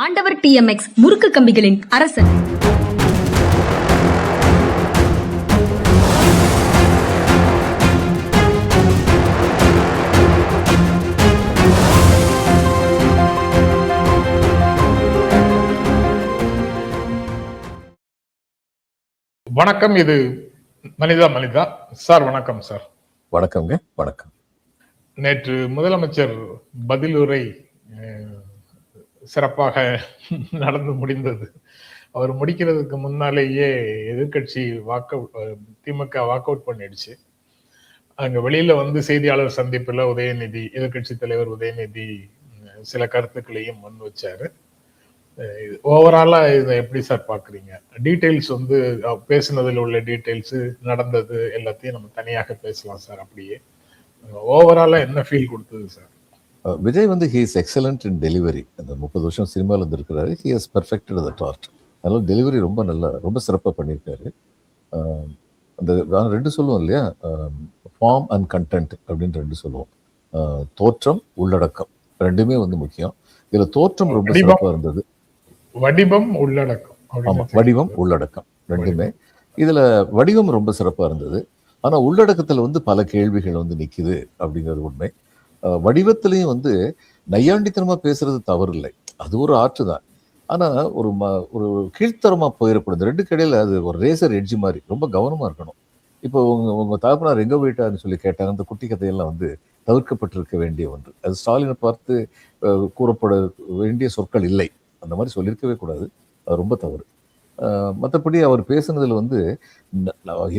ஆண்டவர் TMX முறுக்கு கம்பிகளின் அரசன். வணக்கம். இது மனிதா சார். வணக்கம் சார். வணக்கம்ங்க. வணக்கம். நேற்று முதலமைச்சர் பதிலுரை சிறப்பாக நடந்து முடிந்தது. அவர் முடிக்கிறதுக்கு முன்னாலேயே எதிர்கட்சி திமுக வாக் அவுட் பண்ணிடுச்சு. அங்க வெளியில வந்து செய்தியாளர் சந்திப்புல உதயநிதி, எதிர்கட்சி தலைவர் உதயநிதி சில கருத்துக்களையும் முன் வச்சாரு. ஓவராலா இதை எப்படி சார் பாக்குறீங்க? டீடைல்ஸ் வந்து பேசுனதுல உள்ள டீடைல்ஸ், நடந்தது எல்லாத்தையும் நம்ம தனியாக பேசலாம் சார். அப்படியே ஓவராலா என்ன ஃபீல் கொடுத்தது சார்? விஜய் வந்து he is excellent in delivery. அந்த 30 வருஷம் சினிமாவில் இருந்திருக்கிறாரு. He has perfected the art. அதனால டெலிவரி ரொம்ப சிறப்பாக பண்ணியிருக்காரு. அந்த ரெண்டு சொல்லுவோம் இல்லையா, ஃபார்ம் அண்ட் கண்டென்ட் அப்படின்னு ரெண்டு சொல்லுவோம். தோற்றம், உள்ளடக்கம் ரெண்டுமே வந்து முக்கியம். இதுல தோற்றம் ரொம்ப சிறப்பாக இருந்தது. வடிவம், உள்ளடக்கம். ஆமா, வடிவம், உள்ளடக்கம் ரெண்டுமே. இதுல வடிவம் ரொம்ப சிறப்பா இருந்தது. ஆனா உள்ளடக்கத்துல வந்து பல கேள்விகள் வந்து நிக்குது அப்படிங்கிறது உண்மை. வடிவத்திலையும் வந்து நையாண்டித்தனமா பேசுறது தவறு இல்லை, அது ஒரு ஆற்று தான். ஆனா ஒரு கீழ்த்தரமா போயிடக்கூடாது. ரெண்டு கடையில அது ஒரு ரேசர் எட்ஜி மாதிரி ரொம்ப கவனமா இருக்கணும். இப்போ உங்க தகப்பனார் எங்க போயிட்டாருன்னு சொல்லி கேட்டாங்க. அந்த குட்டி கதையெல்லாம் வந்து தவிர்க்கப்பட்டிருக்க வேண்டிய ஒன்று. அது ஸ்டாலினை பார்த்து கூறப்பட வேண்டிய சொற்கள் இல்லை. அந்த மாதிரி சொல்லியிருக்கவே கூடாது. அது ரொம்ப தவறு. மற்றபடி அவர் பேசுனதுல வந்து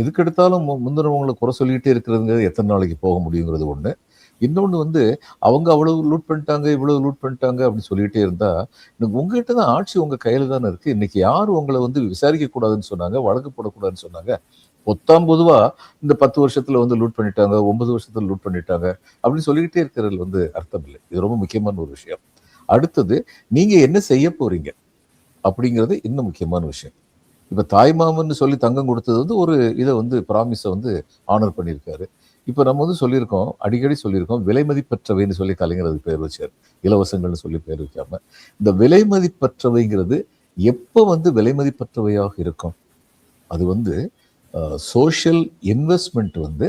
எதுக்கெடுத்தாலும் முந்தினவங்களை குறை சொல்லிக்கிட்டே இருக்கிறதுங்கிறது எத்தனை நாளைக்கு போக முடியுங்கிறது ஒண்ணு. இன்னொன்று வந்து அவங்க அவ்வளவு லூட் பண்ணிட்டாங்க, இவ்வளவு லூட் பண்ணிட்டாங்க அப்படின்னு சொல்லிகிட்டே இருந்தா, உங்ககிட்ட தான் ஆட்சி உங்க கையில தானே இருக்கு. இன்னைக்கு யார் உங்களை வந்து விசாரிக்க கூடாதுன்னு சொன்னாங்க, வழக்கு போடக்கூடாதுன்னு சொன்னாங்க? பொதுவா இந்த 10 வருஷத்துல வந்து லூட் பண்ணிட்டாங்க, 9 வருஷத்துல லூட் பண்ணிட்டாங்க அப்படின்னு சொல்லிக்கிட்டே இருக்கிறது வந்து அர்த்தம் இல்லை. இது ரொம்ப முக்கியமான ஒரு விஷயம். அடுத்தது, நீங்க என்ன செய்ய போறீங்க அப்படிங்கிறது இன்னும் முக்கியமான விஷயம். இப்ப தாய்மாமன்னு சொல்லி தங்கம் கொடுத்தது வந்து ஒரு இதை வந்து ப்ராமிஸை வந்து ஆனர் பண்ணியிருக்காரு. இப்போ நம்ம வந்து சொல்லியிருக்கோம், அடிக்கடி சொல்லியிருக்கோம், விலை மதிப்பற்றவைன்னு சொல்லி கலைஞர் அது பேர் வச்சார். இலவசங்கள்னு சொல்லி பேர் வைக்காம. இந்த விலை மதிப்பற்றவைங்கிறது எப்போ வந்து விலை மதிப்பற்றவையாக இருக்கும்? அது வந்து சோஷியல் இன்வெஸ்ட்மெண்ட் வந்து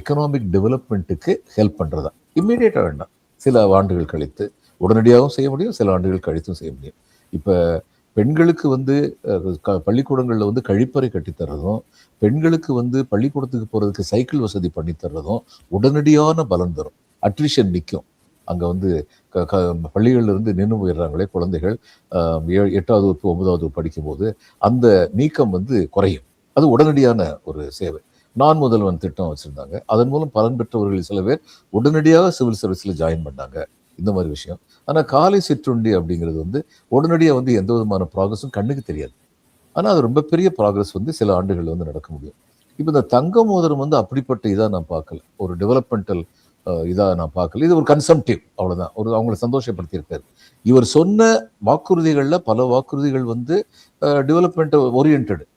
எக்கனாமிக் டெவலப்மெண்ட்டுக்கு ஹெல்ப் பண்ணுறதா. இம்மீடியட்டாக வேண்டாம், சில ஆண்டுகள் கழித்து உடனடியாகவும் செய்ய முடியும், சில ஆண்டுகள் கழித்தும் செய்ய முடியும். இப்போ பெண்களுக்கு வந்து பள்ளிக்கூடங்களில் வந்து கழிப்பறை கட்டித்தர்றதும், பெண்களுக்கு வந்து பள்ளிக்கூடத்துக்கு போகிறதுக்கு சைக்கிள் வசதி பண்ணித்தர்றதும் உடனடியான பலன் தரும். அட்ரிஷன் நிற்கும். அங்கே வந்து பள்ளிகளில் இருந்து நின்று போயிடுறாங்களே குழந்தைகள், 8வது வகுப்பு 9வது வகுப்பு படிக்கும்போது அந்த நீக்கம் வந்து குறையும். அது உடனடியான ஒரு சேவை. நான் முதல்வன் திட்டம் வச்சுருந்தாங்க. அதன் மூலம் பலன் பெற்றவர்கள் சில பேர் உடனடியாக சிவில் சர்வீஸில் ஜாயின் பண்ணாங்க. இந்த மாதிரி விஷயம். ஆனால் காலை சிற்றுண்டி அப்படிங்கிறது வந்து உடனடியாக வந்து எந்த விதமான ப்ராக்ரஸும் கண்ணுக்கு தெரியாது. ஆனால் அது ரொம்ப பெரிய ப்ராக்ரஸ் வந்து சில ஆண்டுகள் வந்து நடக்க முடியும். இப்போ இந்த தங்க மோதிரம் வந்து அப்படிப்பட்ட இதாக நான் பார்க்கல, ஒரு டெவலப்மெண்டல் இதாக நான் பார்க்கல. இது ஒரு கன்சம்டிவ், அவ்வளோதான். அவங்களை சந்தோஷப்படுத்தியிருக்காரு. இவர் சொன்ன வாக்குறுதிகளில் பல வாக்குறுதிகள் வந்து டெவலப்மெண்ட் ஓரியன்டு.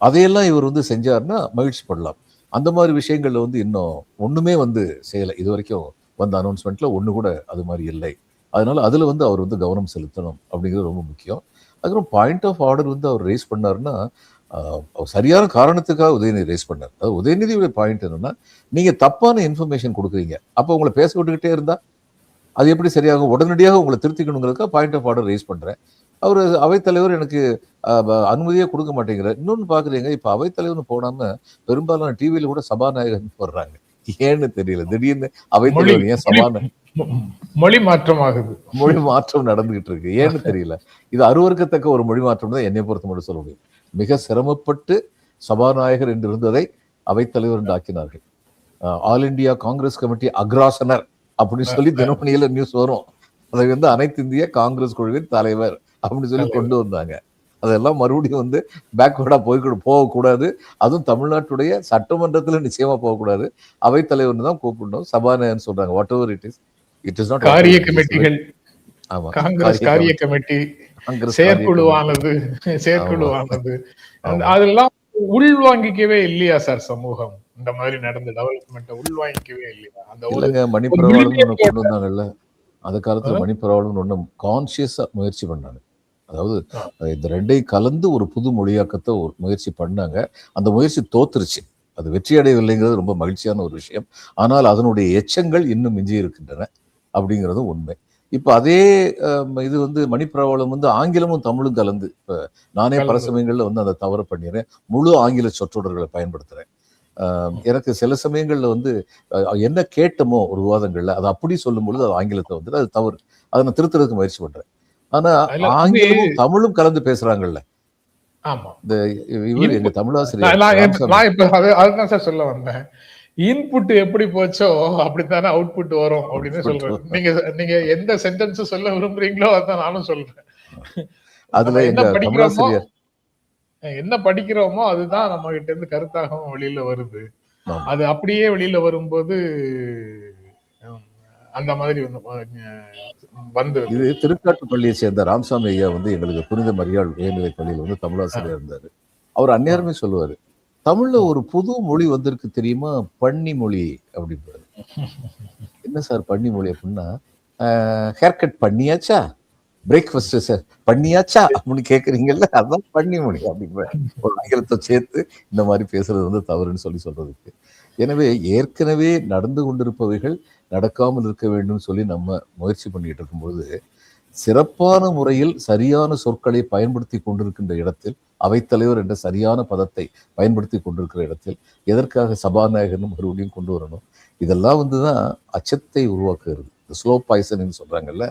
அதையெல்லாம் இவர் வந்து செஞ்சார்னா மகிழ்ச்சி படலாம். அந்த மாதிரி விஷயங்கள்ல வந்து இன்னும் ஒன்றுமே வந்து செய்யலை. இது வரைக்கும் வந்த அனௌன்ஸ்மெண்ட்ல ஒன்று கூட அது மாதிரி இல்லை. அதனால அதில் வந்து அவர் வந்து கவனம் செலுத்தணும் அப்படிங்கிறது ரொம்ப முக்கியம். அதுக்கப்புறம் பாயிண்ட் ஆஃப் ஆர்டர் வந்து அவர் ரேஸ் பண்ணாருன்னா சரியான காரணத்துக்காக உதயநிதி ரேஸ் பண்ணார். அதாவது உதயநிதியுடைய பாயிண்ட் என்னன்னா, நீங்க தப்பான இன்ஃபர்மேஷன் கொடுக்குறீங்க, அப்போ உங்களை பேச விட்டுக்கிட்டே இருந்தா அது எப்படி சரியாகும்? உடனடியாக உங்களை திருத்திக்கணுங்கிறதுக்காக பாயிண்ட் ஆஃப் ஆர்டர் ரேஸ் பண்றேன். அவர் அவைத்தலைவர் எனக்கு அனுமதியே கொடுக்க மாட்டேங்கிறார். இன்னொன்று பாக்குறீங்க, இப்ப அவைத்தலைவர்னு போடாம பெரும்பாலான டிவியில கூட சபாநாயகர் போடுறாங்க. ஏன்னு தெரியல. திடீர்னு அவைத்தலைவர் ஏன் மொழி மாற்றம் ஆகுது, மொழி மாற்றம் நடந்துகிட்டு இருக்கு. ஏன்னு தெரியல. இது அருவருக்கத்தக்க ஒரு மொழி மாற்றம் தான் என்னை பொறுத்த மட்டும் சொல்ல முடியும். மிக சிரமப்பட்டு சபாநாயகர் என்று இருந்ததை அவைத்தலைவர் என்று ஆக்கினார்கள். ஆல் இண்டியா காங்கிரஸ் கமிட்டி அக்ராசனர் அப்படின்னு சொல்லி தினமணியில நியூஸ் வரும். அதை வந்து அனைத்து இந்திய காங்கிரஸ் குழுவின் தலைவர் அப்படின்னு சொல்லி கொண்டு வந்தாங்க. அதெல்லாம் மறுபடியும் வந்து பேக்வேர்டா போகக்கூடாது. அதுவும் தமிழ்நாட்டுடைய சட்டமன்றத்துல நிச்சயமா போகக்கூடாது. அவைத்தலைவர்னு தான் கூப்பிடணும். சபாநாயகர் சொல்றாங்க. What ever it is not காரிய கமிட்டிகள். ஆமா, காங்கிரஸ் காரிய கமிட்டி, செயற்குழுவானது அதெல்லாம் உள்வாங்கிக்கவே இல்லையா சார் சமூகம்? இந்த மாதிரி நடந்த டெவலப்மெண்ட் உள்வாங்கிக்கவே இல்லையா? அந்த மணிப்பிரவாளம் கொண்டு வந்தாங்கல்ல, அந்த காலத்துல மணிப்பரவலும் ஒன்றும் கான்சியஸா முயற்சி பண்ணாங்க. அதாவது இந்த ரெண்டையும் கலந்து ஒரு புது மொழியாக்கத்தை ஒரு முயற்சி பண்ணாங்க. அந்த முயற்சி தோத்துருச்சு. அது வெற்றி அடையவில்லைங்கிறது ரொம்ப மகிழ்ச்சியான ஒரு விஷயம். ஆனால் அதனுடைய எச்சங்கள் இன்னும் மிஞ்சி இருக்கின்றன அப்படிங்கிறது உண்மை. இப்ப அதே இது வந்து மணிப்பிரவாளம் வந்து ஆங்கிலமும் தமிழும் கலந்து, இப்ப நானே பல சமயங்கள்ல வந்து அந்த தவறு பண்ணிடுறேன். முழு ஆங்கில சொற்றொடர்களை பயன்படுத்துறேன். எனக்கு சில சமயங்கள்ல வந்து என்ன கேட்டமோ ஒரு விவாதங்கள்ல அதை அப்படி சொல்லும் பொழுது அது ஆங்கிலத்தை வந்து அது தவறு. அதை நான் திருத்துறதுக்கு முயற்சி பண்றேன். ஆனா ஆங்கிலமும் தமிழும் கலந்து பேசுறாங்கல்ல. இந்த இவர் எங்க தமிழாசிரியர் அதுதான் சார் சொல்ல வந்தேன். இன்புட் எப்படி போச்சோ அப்படித்தானே அவுட்புட் வரும் அப்படின்னு சொல்றேன். நீங்க எந்த சென்டென்ஸ் சொல்ல விரும்புறீங்களோ அதான் நானும் சொல்றேன். அதுல எங்க தமிழாசிரியர் என்ன படிக்கிறோமோ அதுதான் நம்ம கிட்ட இருந்து கருத்தாகவும் வெளியில வருது. அது அப்படியே வெளியில வரும்போது அந்த மாதிரி வந்து இது திருக்காட்டுப்பள்ளியை சேர்ந்த ராமசாமி ஐயா வந்து எங்களுக்கு புனித மரியாள் உயர்நிலை பள்ளியில் வந்து தமிழாசிரியர் இருந்தாரு. அவர் அந்நேரமே சொல்லுவாரு, தமிழ்ல ஒரு புது மொழி வந்திருக்கு தெரியுமா, பன்னி மொழி அப்படின்பாரு. என்ன சார் பன்னி மொழி அப்படின்னா, ஹேர் கட் பண்ணியாச்சா, பிரேக்ஃபாஸ்ட் சார் பண்ணியாச்சா அப்படின்னு கேட்குறீங்கல்ல, அதுதான் பன்னி மொழி அப்படிங்கிற ஒரு ஆங்கிலத்தை சேர்த்து இந்த மாதிரி பேசுறது வந்து தவறுன்னு சொல்றதுக்கு. எனவே ஏற்கனவே நடந்து கொண்டிருப்பவைகள் நடக்காமல் இருக்க வேண்டும் சொல்லி நம்ம முயற்சி பண்ணிட்டு இருக்கும்போது, சிறப்பான முறையில் சரியான சொற்களை பயன்படுத்தி கொண்டிருக்கின்ற இடத்தில், அவைத்தலைவர் என்ற சரியான பதத்தை பயன்படுத்தி கொண்டிருக்கிற இடத்தில் எதற்காக சபாநாயகர்னு மறுபடியும் கொண்டு வரணும்? இதெல்லாம் வந்துதான் அச்சத்தை உருவாக்குகிறது. ஸ்லோ பாய்சன் சொல்றாங்கல்ல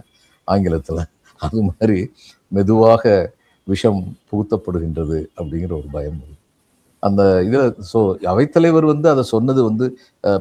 ஆங்கிலத்துல, அது மாதிரி மெதுவாக விஷம் புகுத்தப்படுகின்றது அப்படிங்கிற ஒரு பயம். அந்த இதில் அவைத்தலைவர் வந்து அதை சொன்னது வந்து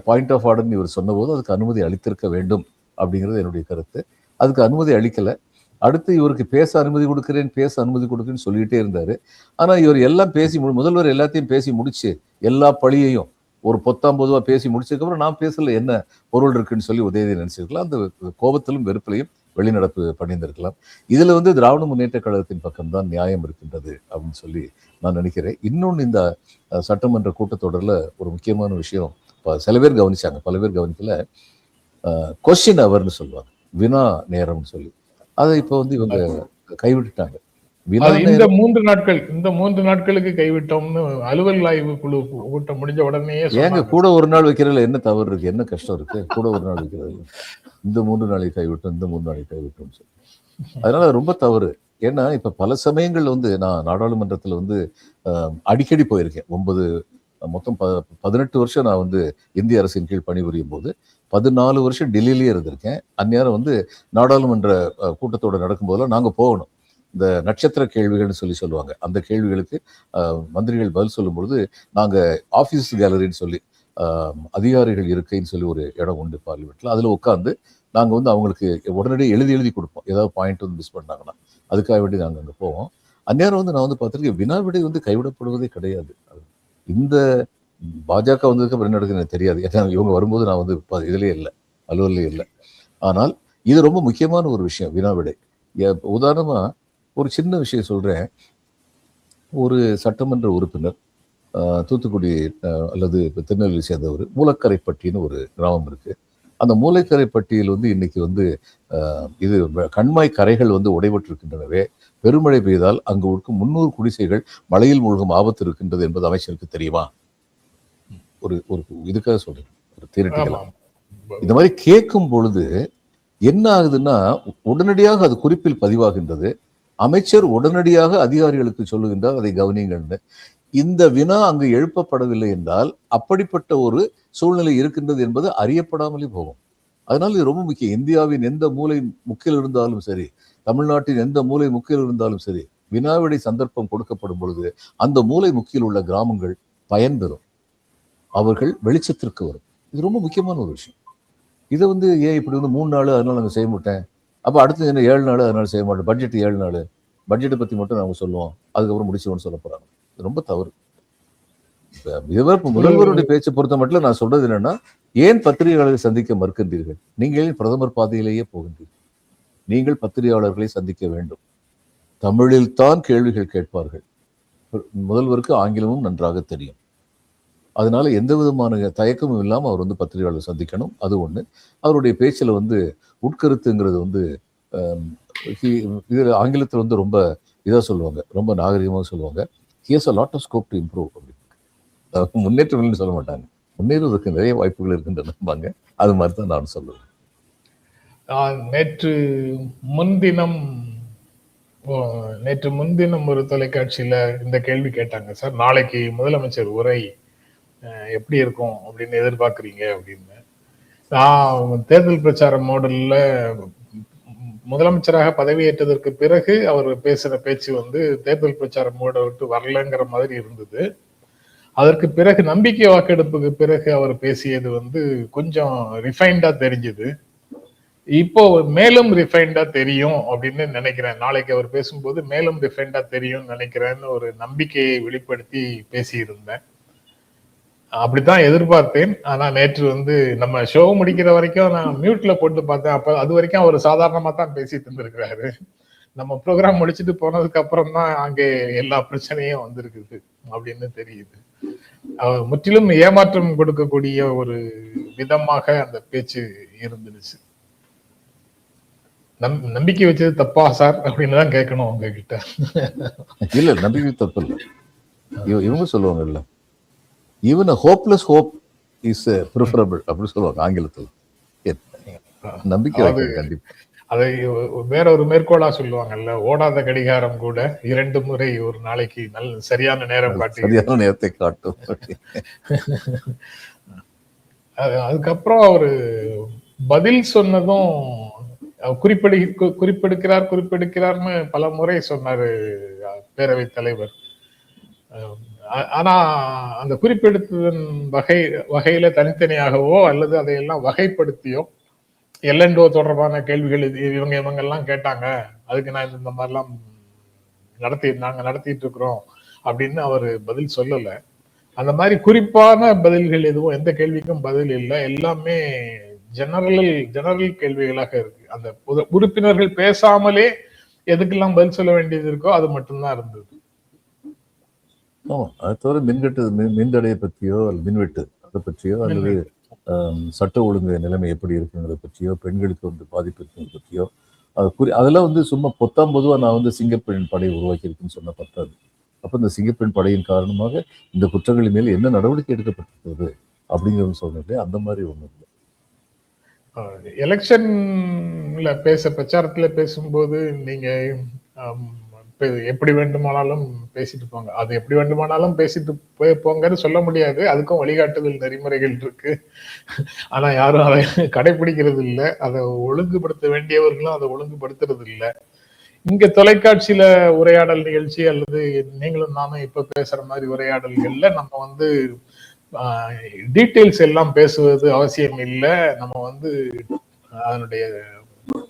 பாயிண்ட் ஆஃப் ஆர்டர்னு இவர் சொன்னபோது அதுக்கு அனுமதி அளித்திருக்க வேண்டும் அப்படிங்கிறது என்னுடைய கருத்து. அதுக்கு அனுமதி அளிக்கலை. அடுத்து இவருக்கு பேச அனுமதி கொடுக்குறேன்னு சொல்லிகிட்டே இருந்தார். ஆனால் இவர் எல்லாம் பேசி முதல்வர் எல்லாத்தையும் பேசி முடிச்சு எல்லா பழியையும் ஒரு பொதுவாக பேசி முடிச்சதுக்கப்புறம் நான் பேசல என்ன பொருள் இருக்குன்னு சொல்லி உதயநிதி நினைச்சிருக்கலாம். அந்த கோபத்திலும் வெறுப்பிலையும் வெளிநடப்பு பண்ணியிருந்திருக்கலாம். இதுல வந்து திராவிட முன்னேற்ற கழகத்தின் பக்கம்தான் நியாயம் இருக்கின்றது அப்படின்னு சொல்லி நான் நினைக்கிறேன். இன்னொன்று, இந்த சட்டமன்ற கூட்டத்தொடரில் ஒரு முக்கியமான விஷயம் சில பேர் கவனிச்சாங்க, பல பேர் கவனிக்கல. கொஸ்டின் அவர்னு சொல்லுவாங்க, வினா நேரம்னு சொல்லி. அதை இப்போ வந்து இவங்க கைவிட்டுட்டாங்க. இந்த 3 நாட்களுக்கு கைவிட்டோம்னு அலுவல் ஆய்வு குழு கூட்டம் முடிஞ்ச உடனே ஏங்க கூட ஒரு நாள் வைக்கிறதுல என்ன தவறு இருக்கு, என்ன கஷ்டம் இருக்கு? கூட ஒரு நாள் வைக்கிறது, இந்த 3 நாளைக்கு கைவிட்டோம், இந்த 3 நாளைக்கு கைவிட்டோம்னு சொல்லி. அதனால ரொம்ப தவறு. ஏன்னா இப்ப பல சமயங்கள்ல வந்து நான் நாடாளுமன்றத்துல வந்து அடிக்கடி போயிருக்கேன். மொத்தம் 18 வருஷம் நான் வந்து இந்திய அரசின் கீழ் பணிபுரியும் போது 14 வருஷம் டெல்லியிலேயே இருந்திருக்கேன். அந்நேரம் வந்து நாடாளுமன்ற கூட்டத்தோட நடக்கும்போதெல்லாம் நாங்க போகணும். இந்த நட்சத்திர கேள்விகள்னு சொல்லுவாங்க. அந்த கேள்விகளுக்கு மந்திரிகள் பதில் சொல்லும் பொழுது நாங்க ஆபீஸ் கேலரின்னு சொல்லி அதிகாரிகள் இருக்கைன்னு சொல்லி ஒரு இடம் உண்டு பார்லிமெண்ட்ல. அதுல உட்காந்து நாங்க வந்து அவங்களுக்கு உடனடியே எழுதி கொடுப்போம். ஏதாவது பாயிண்ட் வந்து மிஸ் பண்ணாங்கன்னா அதுக்காக வேண்டி நாங்க அங்க போவோம். அந்நேரம் வந்து நான் வந்து பார்த்திருக்கேன், வினா விடை வந்து கைவிடப்படுவதே கிடையாது. இந்த பாஜக வந்ததுக்கு அப்புறம் என்ன நடக்குது எனக்கு தெரியாது. ஏன்னா இவங்க வரும்போது நான் வந்து இதுலயே இல்லை, அலுவலே இல்லை. ஆனால் இது ரொம்ப முக்கியமான ஒரு விஷயம், வினா விடை. உதாரணமா ஒரு சின்ன விஷயம் சொல்றேன். ஒரு சட்டமன்ற உறுப்பினர் தூத்துக்குடி அல்லது திருநெல்வேலி சேர்ந்தவர், மூலக்கரைப்பட்டின்னு ஒரு கிராமம் இருக்கு. அந்த மூலக்கரைப்பட்டியில் வந்து இன்னைக்கு வந்து இது கண்மாய் கரைகள் வந்து உடைபட்டிருக்கின்றனவே, பெருமழை பெய்தால் அங்கு இருக்கும் 300 குடிசைகள் மழையில் மூழ்கும் ஆபத்து இருக்கின்றது என்பது அமைச்சருக்கு தெரியுமா? ஒரு இதுக்காக சொல்றேன், ஒரு தியரிட்டிக்கலா. இந்த மாதிரி கேட்கும் பொழுது என்ன ஆகுதுன்னா, உடனடியாக அது குறிப்பில் பதிவாகின்றது. அமைச்சர் உடனடியாக அதிகாரிகளுக்கு சொல்லுகின்றார், அதை கவனிங்கள்னு. இந்த வினா அங்கு எழுப்பப்படவில்லை என்றால் அப்படிப்பட்ட ஒரு சூழ்நிலை இருக்கின்றது என்பது அறியப்படாமலே போகும். அதனால இது ரொம்ப முக்கியம். இந்தியாவின் எந்த மூலை முக்கில் இருந்தாலும் சரி, தமிழ்நாட்டின் எந்த மூலை முக்கில் இருந்தாலும் சரி, வினாவிடை சந்தர்ப்பம் கொடுக்கப்படும் பொழுது அந்த மூலை முக்கில் உள்ள கிராமங்கள் பயன்பெறும், அவர்கள் வெளிச்சத்திற்கு வரும். இது ரொம்ப முக்கியமான ஒரு விஷயம். இதை வந்து ஏன் இப்படி வந்து 3 நாள் அதனால நாங்கள் செய்ய மாட்டேன், அப்போ அடுத்து என்ன 7 நாள் அதனால செய்ய மாட்டேன், பட்ஜெட் 7 நாள், பட்ஜெட்டை பற்றி மட்டும் நாங்கள் சொல்லுவோம், அதுக்கப்புறம் முடிச்சிடுவோம்னு சொல்ல போறாங்க. ரொம்ப தவறு. முதல்வருடைய பேச்சை பொறுத்த மட்டும் நான் சொல்றது என்னன்னா, ஏன் பத்திரிகையாளர்களை சந்திக்க மறுக்கின்றீர்கள்? நீங்கள் பிரதமர் பாதையிலேயே போகின்றீர்கள். நீங்கள் பத்திரிகையாளர்களை சந்திக்க வேண்டும். தமிழில் தான் கேள்விகள் கேட்பார்கள். முதல்வருக்கு ஆங்கிலமும் நன்றாக தெரியும். அதனால எந்த விதமான தயக்கமும் இல்லாமல் அவர் வந்து பத்திரிகையாளர் சந்திக்கணும். அது ஒன்று. அவருடைய பேச்சில் வந்து உட்கருத்துங்கிறது வந்து இதில் ஆங்கிலத்தில் வந்து ரொம்ப இதாக சொல்லுவாங்க, ரொம்ப நாகரிகமாக சொல்லுவாங்க. He has a lot of scope to improve அப்படின்னு. முன்னேற்றங்கள்னு சொல்ல மாட்டாங்க, முன்னேறுவதற்கு நிறைய வாய்ப்புகள் இருக்கின்றனம்பாங்க. அது மாதிரி தான் நான் சொல்லுவேன். நேற்று முன்தினம் ஒரு தொலைக்காட்சியில இந்த கேள்வி கேட்டாங்க சார், நாளைக்கு முதலமைச்சர் உரை எப்படி இருக்கும் அப்படின்னு எதிர்பார்க்குறீங்க அப்படின்னு. நான் தேர்தல் பிரச்சார மாடல்ல முதலமைச்சராக பதவியேற்றதற்கு பிறகு அவர் பேசுற பேச்சு வந்து தேர்தல் பிரச்சார மோட விட்டு வரலங்கிற மாதிரி இருந்தது. அதற்கு பிறகு நம்பிக்கை வாக்கெடுப்புக்கு பிறகு அவர் பேசியது வந்து கொஞ்சம் ரிஃபைண்டா தெரிஞ்சது. இப்போ மேலும் ரிஃபைண்டா தெரியும் அப்படின்னு நினைக்கிறேன். நாளைக்கு அவர் பேசும்போது மேலும் ரிஃபைண்டா தெரியும் நினைக்கிறேன்னு ஒரு நம்பிக்கையை வெளிப்படுத்தி பேசியிருந்தேன். அப்படித்தான் எதிர்பார்த்தேன். ஆனா நேற்று வந்து நம்ம ஷோ முடிக்கிற வரைக்கும் நான் மியூட்ல போட்டு பார்த்தேன். அப்ப அது வரைக்கும் அவர் சாதாரணமா தான் பேசிட்டு இருந்திருக்கிறாரு. நம்ம ப்ரோக்ராம் முடிச்சுட்டு போனதுக்கு அப்புறம் தான் அங்கே எல்லா பிரச்சனையும் வந்திருக்குது அப்படின்னு தெரியுது. அவர் முற்றிலும் ஏமாற்றம் கொடுக்கக்கூடிய ஒரு விதமாக அந்த பேச்சு இருந்துச்சு. நம்பிக்கை வச்சது தப்பா சார் அப்படின்னு தான் கேட்கணும் உங்க கிட்ட. இல்ல, நம்பிக்கை தப்பு இல்லை. இவங்க சொல்லுவாங்க இல்ல, even a hopeless hope is preferable அப்படின்னு சொல்லுவாங்க ஆங்கிலத்தில். நம்பிக்கை வைக்க கண்டிப்பா. அதை வேற ஒரு மேற்கோளா சொல்லுவாங்கல்ல, ஓடாத கடிகாரம் கூட 2 முறை ஒரு நாளைக்கு சரியான நேரம் காட்டி சரியான நேரத்தை காட்டும். அதுக்கப்புறம் அவரு பதில் சொன்னதும் குறிப்பெடுக்கிறார்னு பல முறை சொன்னாரு பேரவைத் தலைவர். ஆனா அந்த குறிப்பெடுத்ததன் வகையில தனித்தனியாகவோ அல்லது அதையெல்லாம் வகைப்படுத்தியோ எல்என்டோ தொடர்பான கேள்விகள் இவங்க எல்லாம் கேட்டாங்க, அதுக்கு நான் இந்த மாதிரிலாம் நாங்க நடத்திட்டு இருக்கிறோம் அப்படின்னு அவரு பதில் சொல்லல. அந்த மாதிரி குறிப்பான பதில்கள் எதுவும் எந்த கேள்விக்கும் பதில் இல்லை. எல்லாமே ஜெனரல் கேள்விகளாக இருக்கு. அந்த உறுப்பினர்கள் பேசாமலே எதுக்கெல்லாம் பதில் சொல்ல வேண்டியது இருக்கோ அது மட்டும்தான் இருந்தது. ஆமா, அது தவிர மின்தடையை பற்றியோ அல்லது மின்வெட்டு அதை பற்றியோ அல்லது சட்ட ஒழுங்கு நிலைமை எப்படி இருக்குங்கிறத பற்றியோ, பெண்களுக்கு வந்து பாதிப்பு இருக்குங்கிறத பற்றியோ அதெல்லாம் வந்து சும்மா பொதுவாக நான் வந்து சிங்கப்பெண் படை உருவாக்கியிருக்குன்னு சொன்ன பத்தாது. அப்போ இந்த சிங்கப்பெண் படையின் காரணமாக இந்த குற்றங்களின் மேல் என்ன நடவடிக்கை எடுக்கப்பட்டிருக்கிறது அப்படிங்கிறது சொன்னது அந்த மாதிரி ஒண்ணு இல்லை. எலெக்ஷன்ல பிரச்சாரத்துல பேசும்போது நீங்க எப்படி வேண்டுமானாலும் பேசிட்டு போங்க, அது எப்படி வேண்டுமானாலும் பேசிட்டு போங்கன்னு சொல்ல முடியாது. அதுக்கும் வழிகாட்டுதல் நெறிமுறைகள் இருக்கு. ஆனா யாரும் அதை கடைபிடிக்கிறது இல்லை. அதை ஒழுங்குபடுத்த வேண்டியவர்களும் அதை ஒழுங்குபடுத்துறது இல்லை. இங்க தொலைக்காட்சியில உரையாடல் நிகழ்ச்சி அல்லது நீங்களும் நானும் இப்ப பேசுற மாதிரி உரையாடல்கள்ல நம்ம வந்து டீட்டெயில்ஸ் எல்லாம் பேசுவது அவசியம் இல்லை. நம்ம வந்து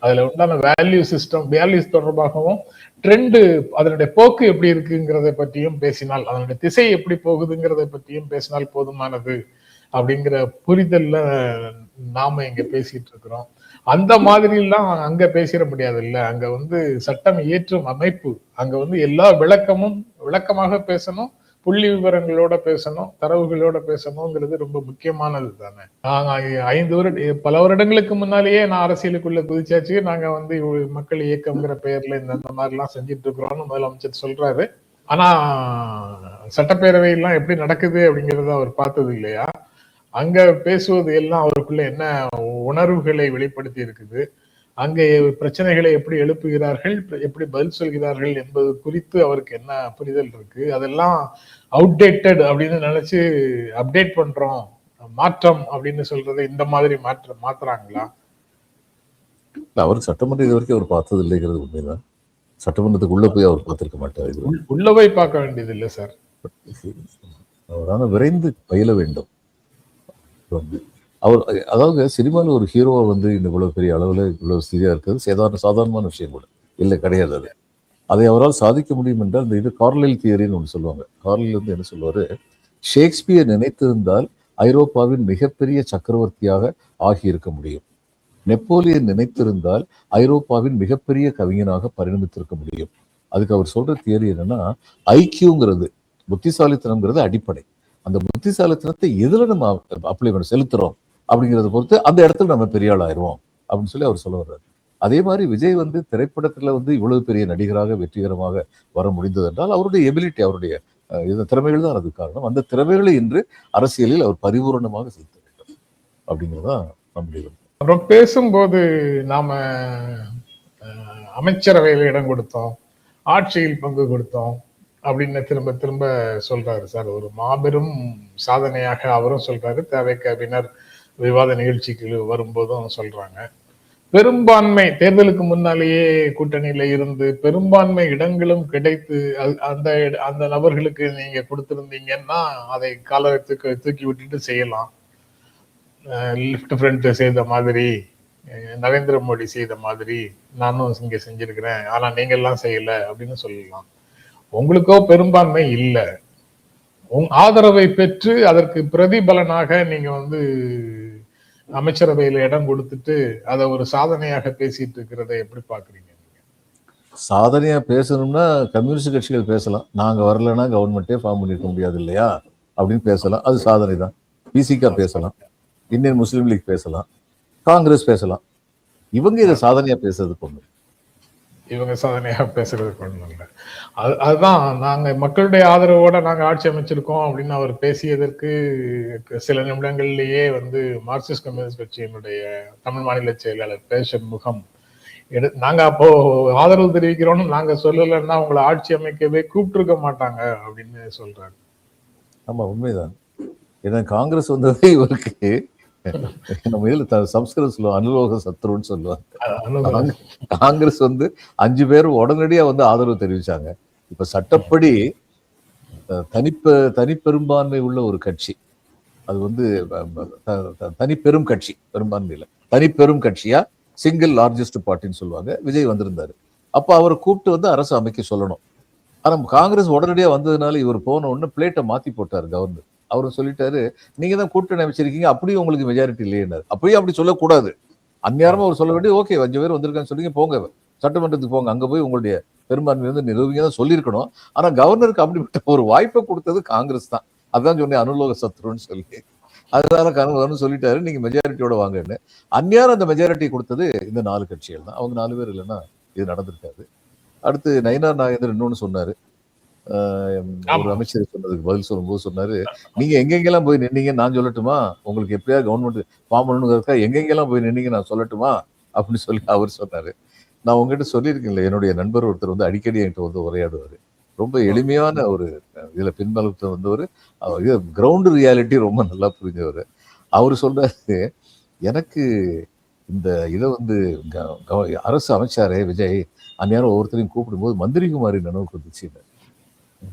அதுல உண்டான வேல்யூஸ் தொடர்பாகவும் ட்ரெண்டு அதனுடைய போக்கு எப்படி இருக்குங்கிறத பற்றியும் பேசினால், அதனுடைய திசை எப்படி போகுதுங்கிறத பற்றியும் பேசினால் போதுமானது அப்படிங்கிற புரிதல்ல நாம இங்க பேசிட்டு இருக்கிறோம். அந்த மாதிரி எல்லாம் அங்க பேசிட முடியாது இல்ல. அங்க வந்து சட்டம் இயற்றும் அமைப்பு, அங்க வந்து எல்லா விளக்கமாக பேசணும், புள்ளி விவரங்களோட பேசணும், தரவுகளோட பேசணுங்கிறது ரொம்ப முக்கியமானது தானே. பல வருடங்களுக்கு முன்னாலேயே நான் அரசியலுக்குள்ள குதிச்சாச்சு, நாங்க வந்து மக்கள் இயக்கம்ங்கிற பெயர்ல இந்த மாதிரி எல்லாம் செஞ்சிட்டு இருக்கிறோம்னு முதலமைச்சர் சொல்றாரு. ஆனா சட்டப்பேரவை எல்லாம் எப்படி நடக்குது அப்படிங்கறத அவர் பார்த்தது இல்லையா? அங்க பேசுவது எல்லாம் அவருக்குள்ள என்ன உணர்வுகளை வெளிப்படுத்தி இருக்குது, அங்கே பிரச்சனைகளை எப்படி எழுப்புகிறார்கள், எப்படி பதில் சொல்கிறார்கள் என்பது குறித்து அவருக்கு என்ன புரிதல் இருக்கு? அதெல்லாம் அவுடேட்டட் அப்படின்னு நினைச்சு அப்டேட் பண்றோம், மாற்றம் அப்படின்னு சொல்றதை இந்த மாதிரி மாத்துறாங்களா? அவர் சட்டமன்ற இது வரைக்கும் அவர் பார்த்தது இல்லைங்கிறது உண்மைதான். சட்டமன்றத்துக்கு உள்ள போய் அவர் பார்த்திருக்க மாட்டார். உள்ள போய் பார்க்க வேண்டியது இல்லை சார். அவரான விரைந்து பயில வேண்டும். அவர் அதாவது சினிமாவில் ஒரு ஹீரோவை வந்து இந்த இவ்வளவு பெரிய அளவில் இவ்வளவு ஸ்திதியாக இருக்கிறது சாதாரணமான விஷயம் கூட இல்லை, கிடையாது. அதை அவரால் சாதிக்க முடியும் என்றால் இந்த இது கார்லைல் தியரின்னு ஒன்று சொல்லுவாங்க. கார்லைல் வந்து என்ன சொல்லுவாரு, ஷேக்ஸ்பியர் நினைத்திருந்தால் ஐரோப்பாவின் மிகப்பெரிய சக்கரவர்த்தியாக ஆகியிருக்க முடியும், நெப்போலியன் நினைத்திருந்தால் ஐரோப்பாவின் மிகப்பெரிய கவிஞனாக பரிணமித்திருக்க முடியும். அதுக்கு அவர் சொல்ற தியரி என்னன்னா, ஐக்கியூங்கிறது புத்திசாலித்தனம்ங்கிறது அடிப்படை, அந்த புத்திசாலித்தனத்தை எதுல நம்ம அப்ளை பண்ண செலுத்துறோம் அப்படிங்கறத பொறுத்து அந்த இடத்துல நம்ம பெரிய ஆள் ஆயிடுவோம் அப்படின்னு சொல்லி அவர் சொல்ல வர்றாரு. அதே மாதிரி விஜய் வந்து திரைப்படத்துல வந்து இவ்வளவு பெரிய நடிகராக வெற்றிகரமாக வர முடிந்தது என்றால் அவருடைய எபிலிட்டி, அவருடைய இந்த திறமைகள் தான் அதுக்கு காரணம். அந்த திறமைகளை இன்று அரசியலில் அவர் பரிபூரணமாக செலுத்த வேண்டும் அப்படிங்கிறதான் நம்முடைய. அப்புறம் பேசும்போது நாம அமைச்சரவையில் இடம் கொடுத்தோம், ஆட்சியில் பங்கு கொடுத்தோம் அப்படின்னு திரும்ப திரும்ப சொல்றாரு சார். ஒரு மாபெரும் சாதனையாக அவரும் சொல்றாரு, தேவைக்கவினர் விவாத நிகழ்ச்சிக்கு வரும்போதும் சொல்றாங்க. பெரும்பான்மை தேர்தலுக்கு முன்னாலேயே கூட்டணியில இருந்து பெரும்பான்மை இடங்களும் கிடைத்து அந்த அந்த நபர்களுக்கு நீங்க கொடுத்திருந்தீங்கன்னா அதை காலத்துக்கு தூக்கி விட்டுட்டு செய்யலாம். லிப்ட் ஃப்ரண்ட் செய்த மாதிரி, நரேந்திர மோடி செய்த மாதிரி நானும் இங்க செஞ்சிருக்கிறேன், ஆனா நீங்க எல்லாம் செய்யல அப்படின்னு சொல்லலாம். உங்களுக்கோ பெரும்பான்மை இல்லை, ஆதரவை பெற்று அதற்கு பிரதிபலனாக நீங்க வந்து அமைச்சரவையில இடம் கொடுத்துட்டு அதை ஒரு சாதனையாக பேசிட்டு இருக்கிறத எப்படி பாக்குறீங்க? சாதனையா பேசணும்னா கம்யூனிஸ்ட் கட்சிகள் பேசலாம், நாங்க வரலன்னா கவர்மெண்ட்டே ஃபார்ம் பண்ணிருக்க முடியாது இல்லையா அப்படின்னு பேசலாம், அது சாதனை தான். பிசிகா பேசலாம், இந்தியன் முஸ்லீம் லீக் பேசலாம், காங்கிரஸ் பேசலாம். இவங்க இதை சாதனையா பேசுறதுக்கு ஒண்ணு, இவங்க சாதனையாக பேசுறதுக்கு ஒண்ணும் இல்லை. அதுதான் நாங்க மக்களுடைய ஆதரவோட நாங்க ஆட்சி அமைச்சிருக்கோம் அப்படின்னு அவர் பேசியதற்கு சில நிமிடங்கள்லயே வந்து மார்க்சிஸ்ட் கம்யூனிஸ்ட் கட்சியினுடைய தமிழ் மாநில செயலாளர் பே. சண்முகம் நாங்க அப்போ ஆதரவு தெரிவிக்கிறோம்னு நாங்க சொல்லலைன்னா உங்களை ஆட்சி அமைக்கவே கூப்பிட்டுருக்க மாட்டாங்க அப்படின்னு சொல்றாரு. ஆமா, உண்மைதான். ஏன்னா காங்கிரஸ் வந்ததே இவருக்கு நம்ம இதுல சம்ஸ்கிருதம் சொல்லுவோம், அனுலோக சத்ருன்னு சொல்லுவாங்க. காங்கிரஸ் வந்து 5 பேர் உடனடியா வந்து ஆதரவு தெரிவிச்சாங்க. இப்ப சட்டப்படி தனிப்பெரும்பான்மை உள்ள ஒரு கட்சி, அது வந்து தனிப்பெரும் கட்சி, பெரும்பான்மை இல்லை, தனிப்பெரும் கட்சியா சிங்கிள் லார்ஜஸ்ட் பார்ட்டின்னு சொல்லுவாங்க. விஜய் வந்திருந்தாரு, அப்ப அவரை கூப்பிட்டு வந்து அரசு அமைக்க சொல்லணும். ஆனா காங்கிரஸ் உடனடியா வந்ததுனால இவர் போன உடனே பிளேட்டை மாத்தி போட்டாரு கவர்னர். அவரும் சொல்லிட்டாரு, நீங்க தான் கூட்டணி அமைச்சிருக்கீங்க, அப்படியே உங்களுக்கு மெஜாரிட்டி இல்லையாரு. அப்பயும் அப்படி சொல்லக்கூடாது, அந்நேரமா அவர் சொல்ல வேண்டிய, ஓகே 5 பேர் வந்திருக்கான்னு சொல்லிங்க, போங்க சட்டமன்றத்துக்கு போங்க, அங்க போய் உங்களுடைய பெரும்பான்மை வந்து நிரூபிங்க தான் சொல்லியிருக்கணும். ஆனா கவர்னருக்கு அப்படிப்பட்ட ஒரு வாய்ப்பை கொடுத்தது காங்கிரஸ் தான். அதான் சொன்னேன் அனுலோக சத்ருன்னு சொல்லி. அதனால கவர்னர் சொல்லிட்டாரு, நீங்க மெஜாரிட்டியோட வாங்கன்னு. அந்நேரம் அந்த மெஜாரிட்டி கொடுத்தது இந்த 4 கட்சிகள் தான். அவங்க 4 பேர் இல்லைன்னா இது நடந்திருக்காது. அடுத்து நயினார் நாகேந்திரன் இன்னொன்னு சொன்னாரு, ஒரு அமைச்சர் சொன்னதுக்கு பதில் சொல்லும்போது சொன்னாரு, நீங்க எங்கெங்கெல்லாம் போய் நின்னீங்க நான் சொல்லட்டுமா, உங்களுக்கு எப்படியாவது கவர்மெண்ட் ஃபார்ம் பண்ணணுங்கிறதுக்கா எங்கெங்கெல்லாம் போய் நின்னீங்க நான் சொல்லட்டுமா அப்படின்னு சொல்லி அவர் சொன்னாரு. நான் உங்ககிட்ட சொல்லியிருக்கேன்ல, என்னுடைய நண்பர் ஒருத்தர் வந்து அடிக்கடி என்கிட்ட வந்து உரையாடுவாரு. ரொம்ப எளிமையான ஒரு இதுல பின்பலத்தை வந்தவர், கிரவுண்ட் ரியாலிட்டி ரொம்ப நல்லா புரிஞ்சவர். அவரு சொல்றாரு, எனக்கு இந்த இதை வந்து அரசு அமைச்சாரே விஜய், அந்நேரம் ஒவ்வொருத்தரையும் கூப்பிடும்போது மந்திரி குமாரி நினைவுக்கு வந்துச்சு.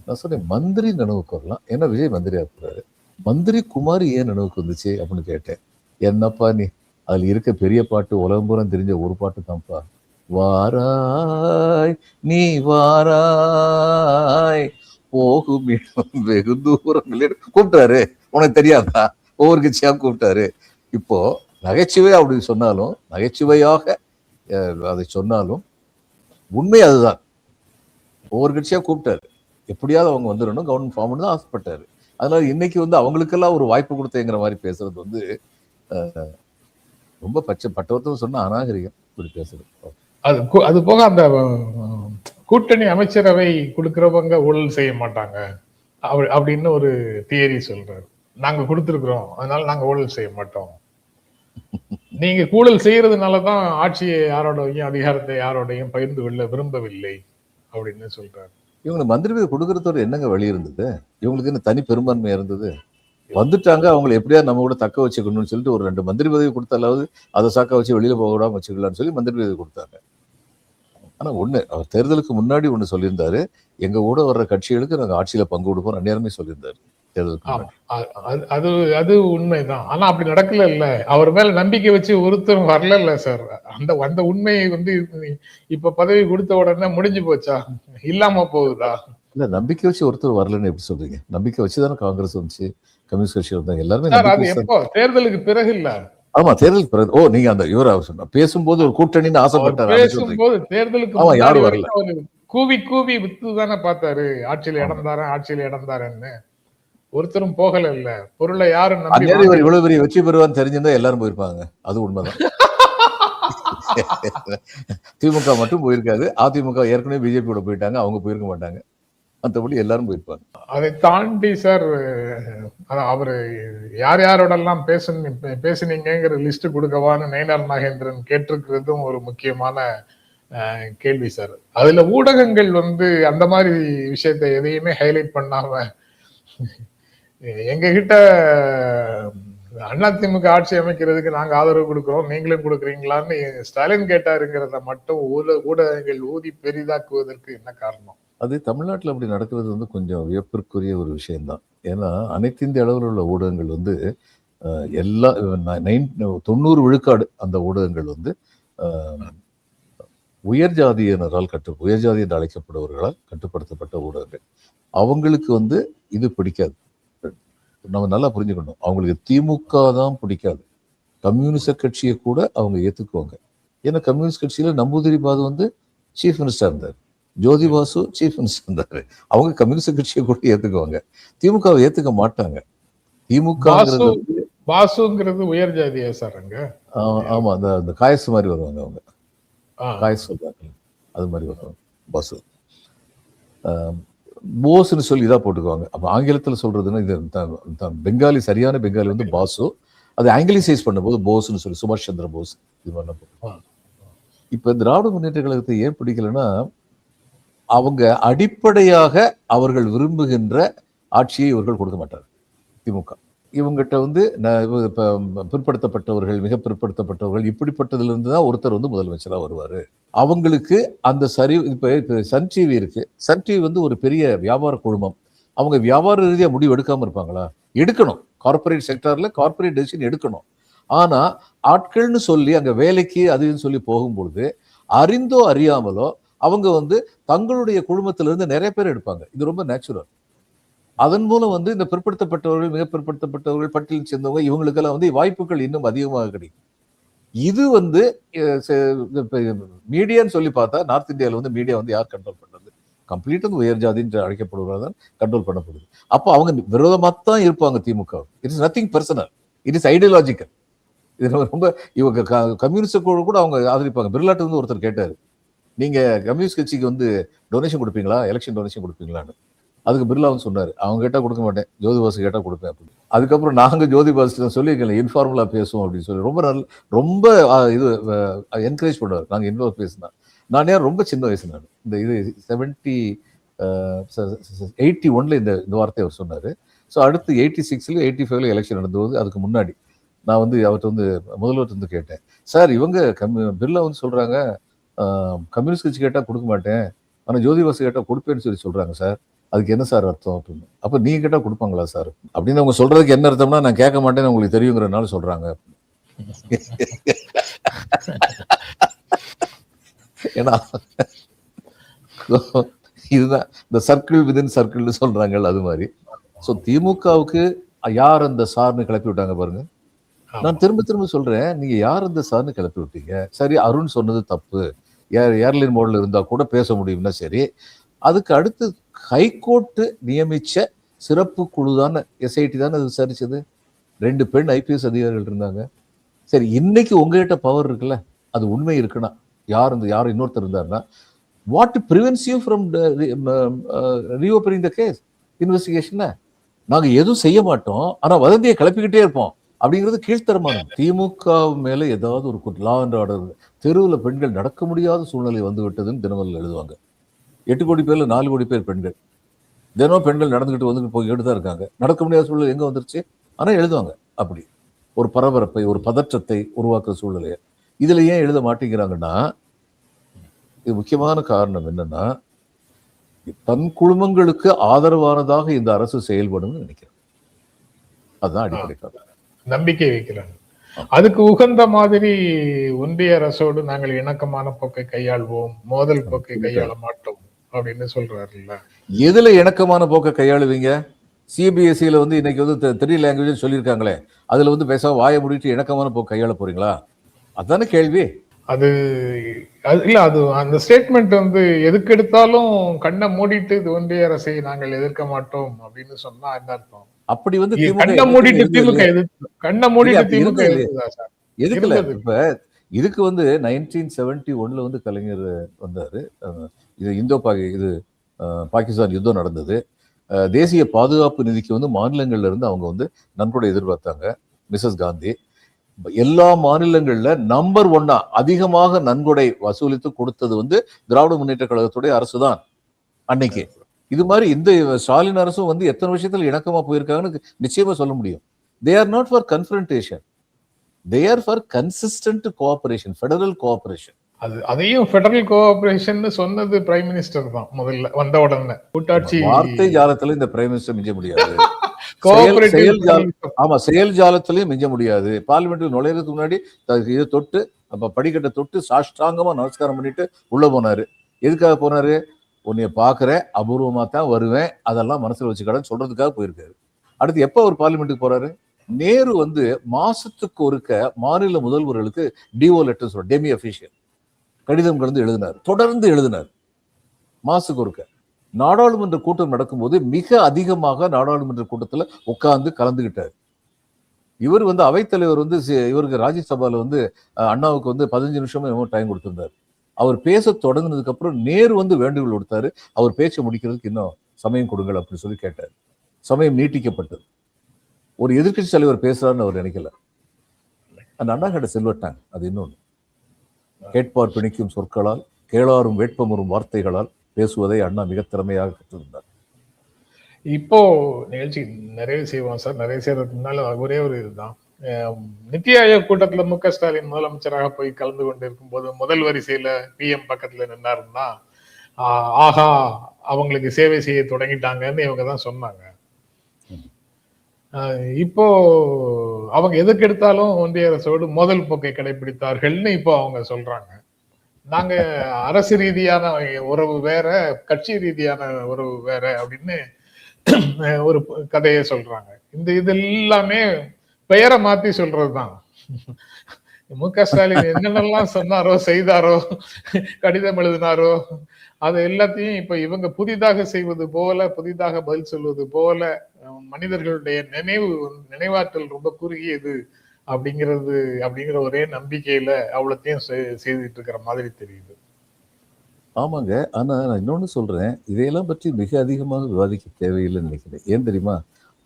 நான் சொன்னேன், மந்திரி நினைவுக்கு வரலாம், ஏன்னா விஜய் மந்திரியா இருக்கிறாரு, மந்திரி குமாரி ஏன் நினைவுக்கு வந்துச்சு அப்படின்னு கேட்டேன். என்னப்பா நீ, அதுல இருக்க பெரிய பாட்டு உலகம் பூரா தெரிஞ்ச ஒரு பாட்டு தான்ப்பா, வாராய் நீ வாராய் போகும் இடம் வெகு தூரம் கூப்பிட்டாரு. உனக்கு தெரியாதா, ஒவ்வொரு கட்சியா கூப்பிட்டாரு. இப்போ நகைச்சுவை அப்படி சொன்னாலும், நகைச்சுவையாக அதை சொன்னாலும் உண்மை அதுதான். ஒவ்வொரு கட்சியா கூப்பிட்டாரு, எப்படியாவது அவங்க வந்துடணும், கவர்மெண்ட் ஃபார்ம் பண்ணி தான் ஆசைப்பட்டாரு. அதனால இன்னைக்கு வந்து அவங்களுக்கெல்லாம் ஒரு வாய்ப்பு கொடுத்தேங்கிற மாதிரி பேசுறது வந்து ரொம்ப பட்டவர்த்தம் சொன்ன அநாகரிகம் இப்படி பேசுறது. அது போக அந்த கூட்டணி அமைச்சரவை கொடுக்கிறவங்க ஊழல் செய்ய மாட்டாங்க அப்படின்னு ஒரு தியரி சொல்றாரு. நாங்க கொடுத்திருக்கிறோம், அதனால நாங்க ஊழல் செய்ய மாட்டோம். நீங்க ஊழல் செய்யறதுனாலதான் ஆட்சியை யாரோடையும் அதிகாரத்தை யாரோடையும் பகிர்ந்து கொள்ள விரும்பவில்லை அப்படின்னு சொல்றாரு. இவங்களுக்கு மந்திரி பதவி கொடுக்கறதோட என்னங்க வழி இருந்தது? இவங்களுக்கு என்ன தனி பெரும்பான்மை இருந்தது? வந்துட்டாங்க, அவங்களை எப்படியா நம்ம கூட தக்க வச்சுக்கணும்னு சொல்லிட்டு ஒரு 2 மந்திரி பதவி கொடுத்தாலாவது அதை சாக்க வச்சு வெளியில போக விடாம வச்சுக்கலாம்னு சொல்லி மந்திரி பதவி கொடுத்தாங்க. ஆனா ஒண்ணு, அவர் தேர்தலுக்கு முன்னாடி ஒண்ணு சொல்லியிருந்தாரு, எங்க கூட வர்ற கட்சிகளுக்கு நாங்க ஆட்சியில பங்கு கொடுப்போம் நேரமே சொல்லியிருந்தாரு தேர்தலுக்கு. அது உண்மைதான். ஆனா அப்படி நடக்கல இல்ல, அவர் மேல நம்பிக்கை வச்சு ஒருத்தரும் வரல சார். அந்த உண்மையை வந்து இப்ப பதவி கொடுத்த உடனே முடிஞ்சு போச்சா, இல்லாம போகுதா? இல்ல, நம்பிக்கை வச்சு ஒருத்தர் வரலன்னு எப்படி சொல்றீங்க? நம்பிக்கை வச்சுதானே காங்கிரஸ் வந்துச்சு, கம்யூனிஸ்ட் கட்சி வந்தாங்க, எல்லாருமே. அது எப்போ? தேர்தலுக்கு பிறகு இல்ல. ஆமா, தேர்தலுக்கு பிறகு. ஓ, நீங்க அந்த இவர சொன்ன பேசும்போது ஒரு கூட்டணின்னு ஆசைப்பட்டாரு, பேசும்போது தேர்தலுக்கு யாரும் வரல, கூவி கூவி வித்து தானே பார்த்தாரு, ஆட்சியில இடம் தாரேன் ஆட்சியில இடம் தாரேன்னு. ஒருத்தரும் போகல இல்ல. பொருளை யாரும் நம்பி அந்நேரம் இவர் இவ்வளவு பெரிய வெற்றி பெறுவான்னு தெரிஞ்சிருந்தா எல்லாரும் போயிருப்பாங்க. அது உண்மைதான். திமுக மட்டும் போயிருக்காது. அதிமுக ஏற்கனவே பிஜேபியோட போயிட்டாங்க. அவங்க போயிருக்க மாட்டாங்க. மற்றபடி எல்லாரும் போயிருப்பாங்க. அதை தாண்டி சார் அவரு யார் யாரோடெல்லாம் பேசுனீங்கிற லிஸ்ட் கொடுக்கவான்னு நயினார் நாகேந்திரன் கேட்டிருக்கிறதும் ஒரு முக்கியமான கேள்வி சார். அதுல ஊடகங்கள் அந்த மாதிரி விஷயத்தை எதையுமே ஹைலைட் பண்ணாம எங்க கிட்ட அதிமுக ஆட்சி அமைக்கிறதுக்கு நாங்க ஆதரவு கொடுக்கிறோம், நீங்களும் கொடுக்குறீங்களான்னு ஸ்டாலின் கேட்டாருங்கிறத மட்டும் ஊடகங்கள் ஊதி பெரிதாக்குவதற்கு என்ன காரணம்? அது தமிழ்நாட்டில் அப்படி நடக்கிறது கொஞ்சம் வியப்பிற்குரிய ஒரு விஷயம்தான். ஏன்னா அனைத்து இந்திய அளவில் உள்ள ஊடகங்கள் எல்லா 90 விழுக்காடு அந்த ஊடகங்கள் உயர் ஜாதியினரால் உயர் ஜாதி என்று அழைக்கப்படுபவர்களால் கட்டுப்படுத்தப்பட்ட ஊடகங்கள். அவங்களுக்கு இது பிடிக்காது. நம்ம நல்லா புரிஞ்சுக்கணும். அவங்களுக்கு திமுக தான் பிடிக்காது. கம்யூனிஸ்ட் கட்சியை கூட அவங்க ஏத்துக்குவாங்க. ஏன்னா கம்யூனிஸ்ட் கட்சியில நம்பூதிரி பாது சீஃப் மினிஸ்டர் இருந்தார், ஜோதி பாசு சீஃப் மினிஸ்டர் இருந்தாரு. அவங்க கம்யூனிஸ்ட் கட்சியை கூட ஏத்துக்குவாங்க, திமுகவை ஏத்துக்க மாட்டாங்க. திமுக பாசுங்கிறது உயர் ஜாதியா சார்? அங்க ஆமா, அந்த காயசு மாதிரி வருவாங்க. அவங்க காயசு சொல்றாங்க, அது மாதிரி வருவாங்க. பாசு போஸ்ன்னு சொல்லி இதா போட்டுக்குவாங்க. அப்ப ஆங்கிலத்துல சொல்றதுன்னா இது பெங்காலி, சரியான பெங்காலி பாசு. அது ஆங்கிலிசைஸ் பண்ணும்போது போஸ்ன்னு சொல்லி சுபாஷ் சந்திர போஸ் இது பண்ண. இப்ப திராவிட முன்னேற்ற கழகத்தை ஏன் பிடிக்கலன்னா, அவங்க அடிப்படையாக அவர்கள் விரும்புகின்ற ஆட்சியை இவர்கள் கொடுக்க மாட்டார். திமுக இவங்கிட்ட பிற்படுத்தப்பட்டவர்கள், மிக பிற்படுத்தப்பட்டவர்கள், இப்படிப்பட்டதுல தான் ஒருத்தர் முதலமைச்சராக வருவாரு. அவங்களுக்கு அந்த இப்ப சன் டிவி இருக்கு. சன் டிவி ஒரு பெரிய வியாபார குழுமம். அவங்க வியாபார ரீதியா முடிவு எடுக்காம இருப்பாங்களா? எடுக்கணும். கார்பரேட் செக்டர்ல கார்பரேட் டெசிஷன் எடுக்கணும். ஆனா ஆட்கள்னு சொல்லி அங்க வேலைக்கு அதுன்னு சொல்லி போகும்பொழுது அறிந்தோ அறியாமலோ அவங்க தங்களுடைய குழுமத்திலிருந்து நிறைய பேர் எடுப்பாங்க. இது ரொம்ப நேச்சுரல். அதன் மூலம் இந்த பிற்படுத்தப்பட்டவர்கள், மிக பிற்படுத்தப்பட்டவர்கள், பட்டியலில் சேர்ந்தவங்க, இவங்களுக்கெல்லாம் வாய்ப்புகள் இன்னும் அதிகமாக கிடைக்கும். இது மீடியான்னு சொல்லி பார்த்தா நார்த் இந்தியாவில் மீடியா யார் கண்ட்ரோல் பண்றது? கம்ப்ளீட்டா உயர் ஜாதி என்று அழைக்கப்படுவதால் தான் கண்ட்ரோல் பண்ணப்படுது. அப்போ அவங்க விரோதமாக தான் இருப்பாங்க DMK. It is nothing personal, it is ideological. இது ரொம்ப இவங்க கம்யூனிஸ்ட் கூட அவங்க ஆதரிப்பாங்க. பிர்லாட்டு ஒருத்தர் கேட்டாரு, நீங்க கம்யூனிஸ்ட் கட்சிக்கு டொனேஷன் கொடுப்பீங்களா, எலெக்ஷன் டொனேஷன் கொடுப்பீங்களான்னு. அதுக்கு பிர்லா சொன்னாரு, அவங்க கேட்டா கொடுக்க மாட்டேன், ஜோதி பாசு கேட்டா கொடுப்பேன் அப்படின்னு. அதுக்கப்புறம் நாங்க ஜோதி பாசு சொல்லியிருக்கல இன்ஃபார்மலா பேசுவோம் அப்படின்னு சொல்லி ரொம்ப இது என்கரேஜ் பண்ணுவார். நாங்க இன்வால்வ் பேசினா நான் ரொம்ப சின்ன வயசு. நான் இது 81 இந்த வார்த்தையை அவர் சொன்னாரு. ஸோ அடுத்து 86 85 எலெக்ஷன் நடந்தபோது, அதுக்கு முன்னாடி நான் அவர்கிட்ட முதல்வர் கேட்டேன், சார் இவங்க பிர்லா சொல்றாங்க கம்யூனிஸ்ட் கட்சி கேட்டா கொடுக்க மாட்டேன், ஆனா ஜோதி பாசு கேட்டா கொடுப்பேன்னு சொல்றாங்க சார், அதுக்கு என்ன சார் அர்த்தம் அப்படின்னு. அப்ப நீங்க கேட்டா கொடுப்பாங்களா சார் அப்படின்னு அவங்க சொல்றதுக்கு என்ன அர்த்தம்னா, நான் கேட்க மாட்டேன்னு உங்களுக்கு தெரியுங்கிறதுனால சொல்றாங்க. ஏன்னா இதுதான் இந்த சர்க்கிள் விதின் சர்க்கிள்னு சொல்றாங்க, அது மாதிரி. ஸோ திமுகவுக்கு யார் அந்த சார்னு கிளப்பி விட்டாங்க பாருங்க. நான் திரும்ப திரும்ப சொல்றேன், நீங்க யார் அந்த சார்னு கிளப்பி விட்டீங்க? சரி, அருண் சொன்னது தப்பு, ஏர்லைன் மோட்ல இருந்தா கூட பேச முடியும்னா சரி. அதுக்கு அடுத்து ஹைகோர்ட் நியமிச்ச சிறப்பு குழு தானே, எஸ்ஐடி தானே அது விசாரிச்சது. 2 பெண் ஐபிஎஸ் அதிகாரிகள் இருந்தாங்க. சரி, இன்னைக்கு உங்ககிட்ட பவர் இருக்குல்ல, அது உண்மை இருக்குன்னா, யார் இன்னொருத்தர் இருந்தாருன்னா, what prevents you from reopening the case investigation? நாங்க எதுவும் செய்ய மாட்டோம், ஆனா வதந்தியை கிளப்பிக்கிட்டே இருப்போம் அப்படிங்கிறது கீழ்த்தரமான. திமுக மேல ஏதாவது ஒரு லா அண்ட் ஆர்டர், தெருவில் பெண்கள் நடக்க முடியாத சூழ்நிலை வந்து விட்டதுன்னு தினமலர் எழுதுவாங்க. 8 கோடி பேர்ல 4 கோடி பேர் பெண்கள். தினம் பெண்கள் நடந்துகிட்டு போய்கிட்டு தான் இருக்காங்க. நடக்க முடியாத சூழ்நிலை எங்க வந்துருச்சு? ஆனா எழுதுவாங்க. அப்படி ஒரு பரபரப்பை, ஒரு பதற்றத்தை உருவாக்குற சூழ்நிலையை இதுல ஏன் எழுத மாட்டேங்கிறாங்கன்னா, இது முக்கியமான காரணம் என்னன்னா, தன் குழுமங்களுக்கு ஆதரவானதாக இந்த அரசு செயல்படும் நினைக்கிறேன். அதுதான் அடிப்படை காரணம். நம்பிக்கை வைக்கிறாங்க. அதுக்கு உகந்த மாதிரி ஒன்றிய அரசோடு நாங்கள் இணக்கமான போக்கை கையாள்வோம், மோதல் போக்கை கையாள மாட்டோம் அப்படின்னு சொல்றாருல்ல. எதுல இணக்கமான போக்கை கையாளுவீங்க? சிபிஎஸ்சியில இன்னைக்கு 3 லாங்குவேஜ் சொல்லியிருக்காங்களே, அதுல பேசாம வாயை முடிட்டு இணக்கமான போக்கு கையாள போறீங்களா? அதானே கேள்வி. அது இல்ல, அது அந்த ஸ்டேட்மெண்ட் வந்து எதுக்கு எடுத்தாலும் கண்ணை மூடிட்டு இது ஒன்றிய அரசை நாங்கள் எதிர்க்க மாட்டோம் அப்படின்னு சொன்னா என்ன அர்த்தம்? அப்படி வந்து திமுக கண்ணை என்னைக்குமே மூடிட்டு இருந்தது திமுக இல்லையா? எதிர்த்து கண்ணை இல்லையா? மூடிட்டு அப்படி திமுக இருந்தது இல்லையா? எதிர்த்ததா சார்? எதுக்குல இருந்தது. இப்ப இதுக்கு வந்து 1971 வந்து கலைஞர் வந்தாரு. இது இது பாகிஸ்தான் யுத்தம் நடந்தது. தேசிய பாதுகாப்பு நிதிக்கு வந்து மாநிலங்கள்ல இருந்து அவங்க வந்து நன்கொடை எதிர்பார்த்தாங்க. மிஸ்ஸஸ் காந்தி எல்லா மாநிலங்கள்ல நம்பர் 1 அதிகமாக நன்கொடை வசூலித்து கொடுத்தது வந்து திராவிட முன்னேற்ற கழகத்துடைய அரசுதான் அன்னைக்கு. இது மாதிரி இந்த ஸ்டாலின் அரசும் வந்து எத்தனை விஷயத்துல இணக்கமா போயிருக்காங்கன்னு நிச்சயமா சொல்ல முடியும். They are not for confrontation, they are for consistent cooperation, federal cooperation. அதையும் ஃபெடரல் கோஆபரேஷன் சொன்னது பிரைம் மினிஸ்டர் தான் முதல்ல வந்த உடனே. கூட்டாட்சி வார்த்தை ஜாலத்துல இந்த பிரைம் மினிஸ்டர் மிஞ்ச முடியாது. ஆமா, செயல் ஜாலத்திலையும் மிஞ்ச முடியாது. பார்லிமெண்ட்ல நுழைறதுக்கு முன்னாடி இதை தொட்டு படிக்கட்டை தொட்டு சாஷ்டாங்கமா நமஸ்காரம் பண்ணிட்டு உள்ள போனாரு. எதுக்காக போனாரு? உன்னைய பாக்குறேன், அபூர்வமா தான் வருவேன், அதெல்லாம் மனசுல வச்சுக்கடன்னு சொல்றதுக்காக போயிருக்காரு. அடுத்து எப்ப ஒரு பார்லிமெண்ட்டுக்கு போறாரு? நேரு வந்து மாசத்துக்கு ஒருக்க மாநில முதல்வர்களுக்கு டிஓ லெட்டர் சொல்ற டெமி அபிஷியல் கடிதம் கடந்து எழுதினார், தொடர்ந்து எழுதினார் மாசுக்கு ஒருக்க. நாடாளுமன்ற கூட்டம் நடக்கும்போது மிக அதிகமாக நாடாளுமன்ற கூட்டத்துல உட்கார்ந்து கலந்துகிட்டார். இவர் வந்து அவைத்தலைவர் வந்து இவருக்கு ராஜ்யசபால வந்து அண்ணாவுக்கு வந்து 15 நிமிஷமும் டைம் கொடுத்திருந்தார். அவர் பேச தொடங்கினதுக்கு அப்புறம் நேரு வந்து வேண்டுகோள் கொடுத்தாரு, அவர் பேச்சை முடிக்கிறதுக்கு இன்னும் சமயம் கொடுங்கள் அப்படின்னு சொல்லி கேட்டார். சமயம் நீட்டிக்கப்பட்டது. ஒரு எதிர்கட்சி தலைவர் பேசுறாருன்னு அவர் நினைக்கல. அந்த அண்ணா கிட்ட செல்வட்டாங்க. அது இன்னொன்னு, கேட்பார் பிணிக்கும் சொற்களால் கேளாரும் வேட்பமுறும் வார்த்தைகளால் பேசுவதை அண்ணா மிக திறமையாக கற்றிருந்தார். இப்போ நிகழ்ச்சி நிறைவு செய்வோம் சார். நிறைவு செய்யறதுனால ஒரே ஒரு இதுதான், நித்தி ஆயோக் கூட்டத்துல மு.க. ஸ்டாலின் முதலமைச்சராக போய் கலந்து கொண்டு இருக்கும் போது முதல் வரிசையில பிஎம் பக்கத்துல நின்னாருன்னா, ஆஹா அவங்களுக்கு சேவை செய்ய தொடங்கிட்டாங்கன்னு இவங்க தான் சொன்னாங்க. இப்போ அவங்க எதுக்கு எடுத்தாலும் ஒன்றிய அரசோடு மோதல் போக்கை கடைபிடித்தார்கள்னு இப்போ அவங்க சொல்றாங்க. நாங்க அரசு ரீதியான உறவு வேற, கட்சி ரீதியான உறவு வேற அப்படின்னு ஒரு கதையை சொல்றாங்க. இது எல்லாமே பெயரை மாத்தி சொல்றதுதான். மு.க. ஸ்டாலின் என்னென்னலாம் சொன்னாரோ, செய்தாரோ, கடிதம் எழுதினாரோ, அது எல்லாத்தையும் இப்ப இவங்க புதிதாக செய்வது போல, புதிதாக பதில் சொல்வது போல, மனிதர்களுடைய நினைவாற்றல் ரொம்ப குறுகியது அப்படிங்கிற ஒரே நம்பிக்கையில அவ்வளத்தையும் செய்துட்டு இருக்கிற மாதிரி தெரியுது. ஆமாங்க. ஆனா நான் இன்னொன்னு சொல்றேன், இதையெல்லாம் பற்றி மிக அதிகமாக விவாதிக்க தேவையில்லைன்னு நினைக்கிறேன். ஏன் தெரியுமா?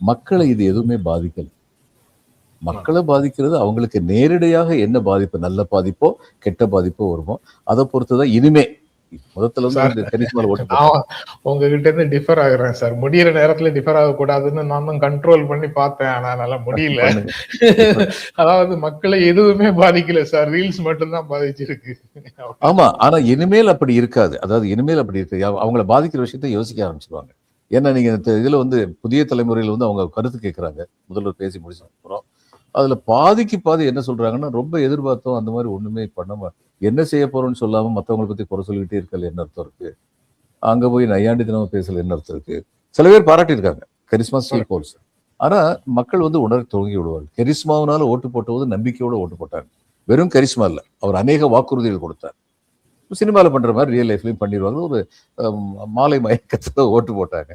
மக்களை இது எதுவுமே பாதிக்கல. மக்களை பாதிக்கிறது அவங்களுக்கு நேரடியாக என்ன பாதிப்பு, நல்ல பாதிப்போ கெட்ட பாதிப்போ வருமோ அதை பொறுத்துதான். இனிமே முதல்ல உங்ககிட்ட இருந்து டிஃபர் ஆகுறேன் சார். முடியிற நேரத்துல டிஃபர் ஆகக்கூடாதுன்னு நானும் கண்ட்ரோல் பண்ணி பார்த்தேன், ஆனா என்னால முடியல. அதாவது மக்களை எதுவுமே பாதிக்கல சார், ரீல்ஸ் மட்டும்தான் பாதிச்சிருக்கு. ஆமா, ஆனா இனிமேல் அப்படி இருக்காது. அதாவது இனிமேல் அப்படி இருக்கு, அவங்களை பாதிக்கிற விஷயத்த யோசிக்க ஆரம்பிச்சிருவாங்க. ஏன்னா நீங்க இதுல வந்து புதிய தலைமுறையில வந்து அவங்க கருத்து கேட்கறாங்க. முதல்வர் பேசி முடிச்ச அப்புறம் அதுல பாதி என்ன சொல்றாங்கன்னா, ரொம்ப எதிர்பார்த்தோம், அந்த மாதிரி ஒண்ணுமே பண்ணாம என்ன செய்ய போறோம்னு சொல்லாம மத்தவங்களை பத்தி குறை சொல்லிக்கிட்டே இருக்கல என்ன அர்த்தம் இருக்கு? அங்க போய் நையாண்டித்தனமா பேசல என்ன அர்த்தம் இருக்கு? சில பேர் பாராட்டியிருக்காங்க, கரிஸ்மா ஸ்டில் போல்ஸ். ஆனா மக்கள் வந்து உணர துவங்கி விடுவாங்க. கரிஸ்மாவனால ஓட்டு போட்டபோது நம்பிக்கையோட ஓட்டு போட்டாங்க. வெறும் கரிஸ்மா இல்ல, அவர் அநேக வாக்குறுதிகள் கொடுத்தார். சினிமால பண்ற மாதிரி ரியல் லைஃப்லயும் பண்ணிடுவாங்க. ஒரு மாலை மயக்கத்துல ஓட்டு போட்டாங்க.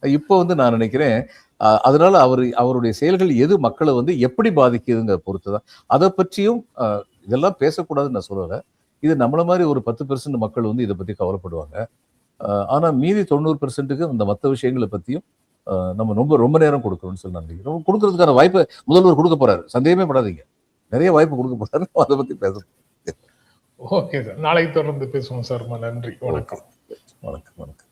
இப்போ வந்து நான் நினைக்கிறேன், அதனால அவருடைய செயல்கள் எது மக்களை வந்து எப்படி பாதிக்குதுங்க பொறுத்துதான். அதை பற்றியும் இதெல்லாம் பேசக்கூடாதுன்னு நான் சொல்லல. இது நம்மள மாதிரி ஒரு 10% மக்கள் வந்து இதை பத்தி கவலைப்படுவாங்க. ஆனா மீதி 90%க்கு அந்த மற்ற விஷயங்களை பத்தியும் நம்ம ரொம்ப நேரம் கொடுக்கணும்னு சொல்லி நான் நினைக்கிறேன். கொடுக்கறதுக்கான வாய்ப்பை முதல்வர் கொடுக்க போறாரு, சந்தேகமே படாதீங்க. நிறைய வாய்ப்பு கொடுக்க போறாரு, அதை பத்தி பேச. ஓகே சார், நாளைக்கு தொடர்ந்து பேசுவோம் சார். நன்றி, வணக்கம். வணக்கம்.